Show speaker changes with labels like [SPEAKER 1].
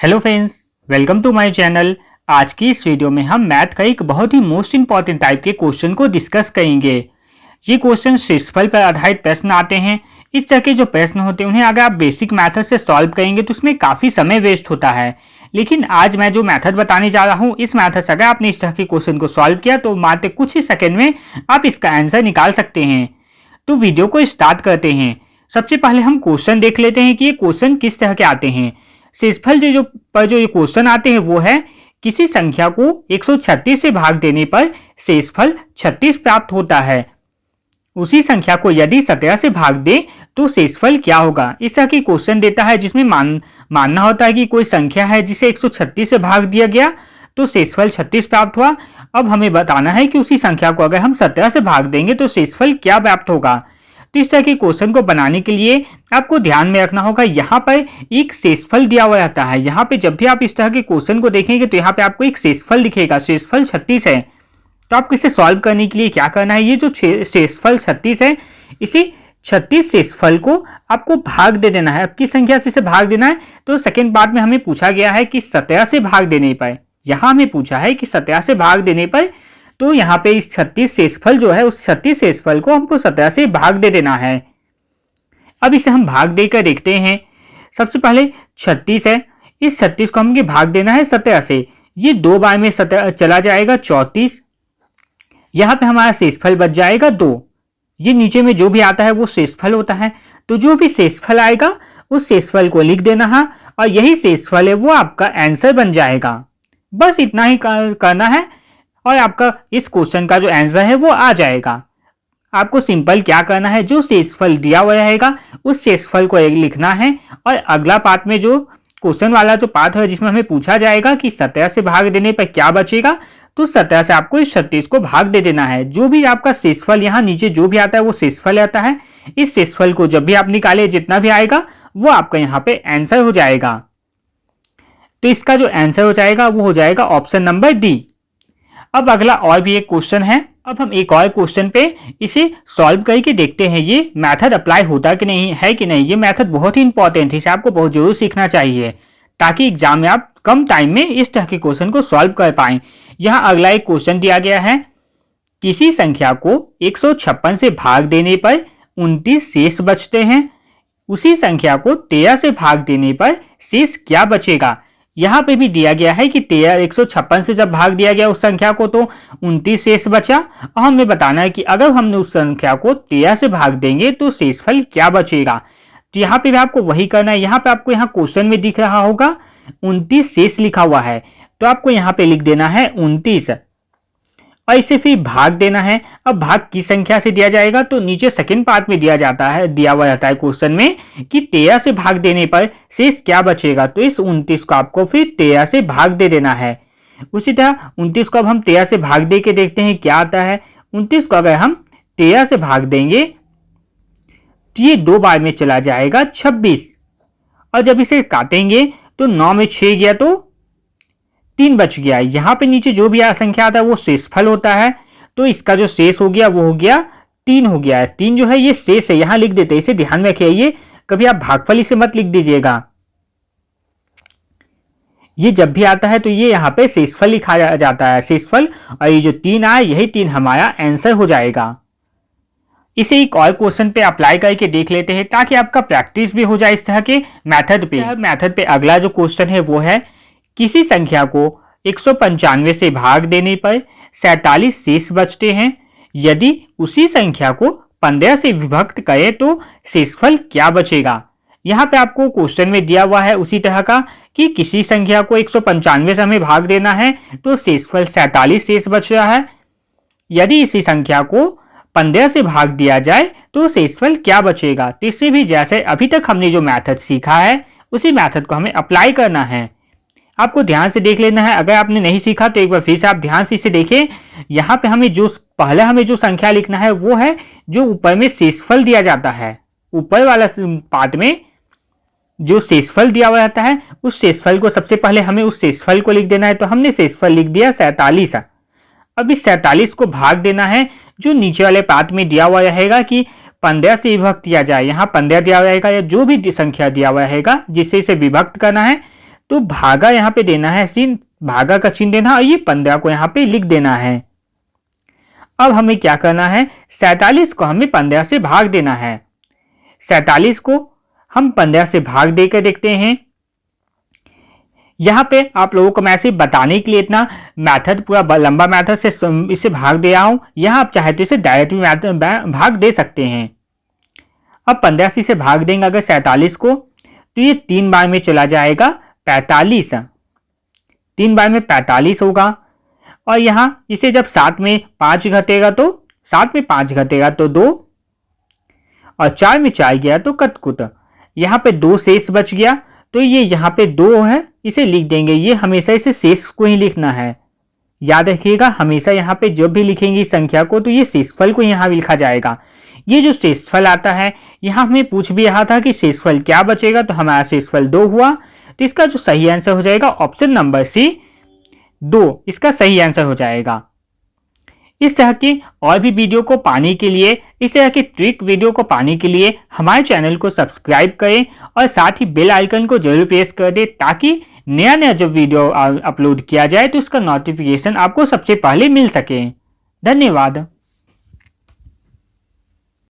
[SPEAKER 1] Hello friends, welcome to my channel. आज की इस वीडियो में हम मैथ का एक बहुत ही मोस्ट इंपॉर्टेंट टाइप के क्वेश्चन को डिस्कस करेंगे। ये क्वेश्चन क्षेत्रफल पर आधारित प्रश्न आते हैं। इस तरह के जो प्रश्न होते हैं उन्हें अगर आप बेसिक मैथड से सॉल्व करेंगे तो उसमें काफ़ी समय वेस्ट होता है। लेकिन आज मैं जो मैथड बताने जा रहा हूँ, इस मैथड से अगर आपने इस तरह के क्वेश्चन को सॉल्व किया तो मात्र कुछ ही सेकेंड में आप इसका आंसर निकाल सकते हैं। तो वीडियो को स्टार्ट करते हैं। सबसे पहले हम क्वेश्चन देख लेते हैं कि ये क्वेश्चन किस तरह के आते हैं। शेषफल जो ये क्वेश्चन आते हैं वो है, किसी संख्या को 136 से भाग देने पर शेषफल 36 प्राप्त होता है। उसी संख्या को यदि 17 से भाग दे तो शेषफल क्या होगा। इस तरह की क्वेश्चन देता है जिसमें मानना होता है कि कोई संख्या है जिसे 136 से भाग दिया गया तो शेषफल 36 प्राप्त हुआ। अब हमें बताना है कि उसी संख्या को अगर हम 17 से भाग देंगे तो शेषफल क्या प्राप्त होगा। तो इस तरह के क्वेश्चन को बनाने के लिए आपको ध्यान में रखना होगा, यहाँ पर एक शेषफल दिया हुआ रहता है। यहाँ पे जब भी आप इस तरह के क्वेश्चन को देखेंगे तो यहाँ पे आपको एक शेषफल दिखेगा। शेषफल 36 है। तो आपको इसे सॉल्व करने के लिए क्या करना है, ये जो शेषफल 36 है, इसी 36 शेषफल को आपको भाग दे देना है। अब किस संख्या से इसे भाग देना है, तो सेकेंड पार्ट में हमें पूछा गया है कि 17 से भाग देने पर। यहाँ हमें पूछा है कि 17 से भाग देने पर, तो यहाँ पे इस 36 शेषफल जो है उस 36 शेषफल को हमको 17 से भाग दे देना है। अब इसे हम भाग देकर देखते हैं। सबसे पहले 36 है, इस 36 को हमें भाग देना है 17 से। ये 2 बार में 17 चला जाएगा 34। यहाँ पे हमारा शेषफल बच जाएगा 2। ये नीचे में जो भी आता है वो शेषफल होता है। तो जो भी शेषफल आएगा उस शेषफल को लिख देना है और यही शेषफल है वो आपका आंसर बन जाएगा। बस इतना ही करना है और आपका इस क्वेश्चन का जो आंसर है वो आ जाएगा। आपको सिंपल क्या करना है, जो शेषफल दिया हुआ रहेगा उस शेषफल को लिखना है और अगला पार्ट में जो क्वेश्चन वाला जो पार्ट है जिसमें हमें पूछा जाएगा कि 17 से भाग देने पर क्या बचेगा, तो 17 से आपको इस 36 को भाग दे देना है। जो भी आपका शेषफल यहाँ नीचे जो भी आता है वो शेषफल आता है। इस शेषफल को जब भी आप निकाले जितना भी आएगा वो आपका यहाँ पे आंसर हो जाएगा। तो इसका जो आंसर हो जाएगा वो हो जाएगा ऑप्शन नंबर डी। अब अगला और भी एक क्वेश्चन है। अब हम एक और क्वेश्चन पे इसे सॉल्व करके देखते हैं ये मेथड अप्लाई होता कि नहीं है कि नहीं। ये मेथड बहुत ही इंपॉर्टेंट है, इसे आपको बहुत जरूर सीखना चाहिए ताकि एग्जाम में आप कम टाइम में इस तरह के क्वेश्चन को सॉल्व कर पाएं। यहाँ अगला एक क्वेश्चन दिया गया है, किसी संख्या को 156 से भाग देने पर 29 शेष बचते हैं। उसी संख्या को 13 से भाग देने पर शेष क्या बचेगा। यहाँ पे भी दिया गया है कि 156 से जब भाग दिया गया उस संख्या को तो 29 शेष बचा और हमें बताना है कि अगर हमने उस संख्या को 13 से भाग देंगे तो शेषफल क्या बचेगा। तो यहाँ पे भी आपको वही करना है। यहाँ पे आपको यहाँ क्वेश्चन में दिख रहा होगा 29 शेष लिखा हुआ है, तो आपको यहाँ पे लिख देना है 29 और इसे फिर भाग देना है। अब भाग किस संख्या से दिया जाएगा, तो नीचे सेकंड पार्ट में दिया हुआ रहता है क्वेश्चन में कि 13 से भाग देने पर शेष क्या बचेगा। तो इस 29 को आपको फिर 13 से भाग दे देना है। उसी तरह 29 को अब हम 13 से भाग दे के देखते हैं क्या आता है। 29 को अगर हम 13 से भाग देंगे तो ये 2 बार में चला जाएगा 26 और जब इसे काटेंगे तो 9 में 6 गया तो 3 बच गया। यहाँ पे नीचे जो भी संख्या आता है वो शेषफल होता है, तो इसका जो शेष हो गया वो हो गया 3 हो गया है। 3 जो है ये शेष है, यहाँ लिख देते हैं, इसे ध्यान में रखिए। कभी आप भागफल इसे मत लिख दीजिएगा। ये जब भी आता है तो ये यहाँ पे शेषफल लिखा जाता है, शेषफल, और ये जो 3 आया यही 3 हमारा आंसर हो जाएगा। इसे एक और क्वेश्चन पे अप्लाई करके देख लेते हैं ताकि आपका प्रैक्टिस भी हो जाए इस तरह के मैथड पे। अगला जो क्वेश्चन है वो है, किसी संख्या को 195 से भाग देने पर 47 शेष बचते हैं। यदि उसी संख्या को 15 से विभक्त करें तो शेषफल क्या बचेगा। यहाँ पे आपको क्वेश्चन में दिया हुआ है उसी तरह का कि किसी संख्या को 195 से हमें भाग देना है तो शेषफल 47 शेष बच रहा है। यदि इसी संख्या को 15 से भाग दिया जाए तो शेषफल क्या बचेगा। तो इससे भी जैसे अभी तक हमने जो मैथड सीखा है उसी मैथड को हमें अप्लाई करना है। आपको ध्यान से देख लेना है। अगर आपने नहीं सीखा तो एक बार फिर से आप ध्यान से इसे देखें। यहाँ पे हमें जो संख्या लिखना है वो है जो ऊपर में शेषफल दिया जाता है। ऊपर वाला पार्ट में जो शेषफल दिया हुआ रहता है उस शेषफल को सबसे पहले हमें उस शेषफल को लिख देना है। तो हमने शेषफल लिख दिया 47। अब इस 47 को भाग देना है जो नीचे वाले पार्ट में दिया हुआ रहेगा कि 15 से विभक्त किया जाए। यहाँ 15 दिया हुआ रहेगा या जो भी संख्या दिया हुआ रहेगा जिससे इसे विभक्त करना है तो भागा यहाँ पे देना है, सीन भागा का चिन्ह देना और ये 15 को यहाँ पे लिख देना है। अब हमें क्या करना है, 47 को हमें 15 से भाग देना है। 47 को हम 15 से भाग देकर देखते हैं। यहाँ पे आप लोगों को मैं ऐसे बताने के लिए इतना मेथड, पूरा लंबा मेथड से इसे भाग दे रहा हूँ। यहाँ आप चाहे तो इसे डायरेक्ट भी भाग दे सकते हैं। अब 15 से इसे भाग देंगे अगर 47 को, तो ये 3 बार में चला जाएगा 45, 3 बार में 45 होगा। और यहाँ इसे जब 7 में 5 घटेगा तो 7 में 5 घटेगा तो 2, और 4 में 4 गया तो कतकुत। यहाँ पे 2 शेष बच गया, तो ये यहाँ पे 2 है, इसे लिख देंगे। ये हमेशा इसे शेष को ही लिखना है, याद रखिएगा। हमेशा यहाँ पे जब भी लिखेंगे संख्या को, तो ये शेषफल को यहाँ लिखा जाएगा। ये जो शेषफल आता है, यहाँ हमें पूछ भी रहा था कि शेषफल क्या बचेगा, तो हमारा शेषफल 2 हुआ। तो इसका जो सही आंसर हो जाएगा ऑप्शन नंबर सी, 2 इसका सही आंसर हो जाएगा। इस तरह की और भी वीडियो को पाने के लिए, इस तरह की ट्रिक वीडियो को पाने के लिए हमारे चैनल को सब्सक्राइब करें और साथ ही बेल आइकन को जरूर प्रेस कर दें, ताकि नया नया जब वीडियो अपलोड किया जाए तो उसका नोटिफिकेशन आपको सबसे पहले मिल सके। धन्यवाद।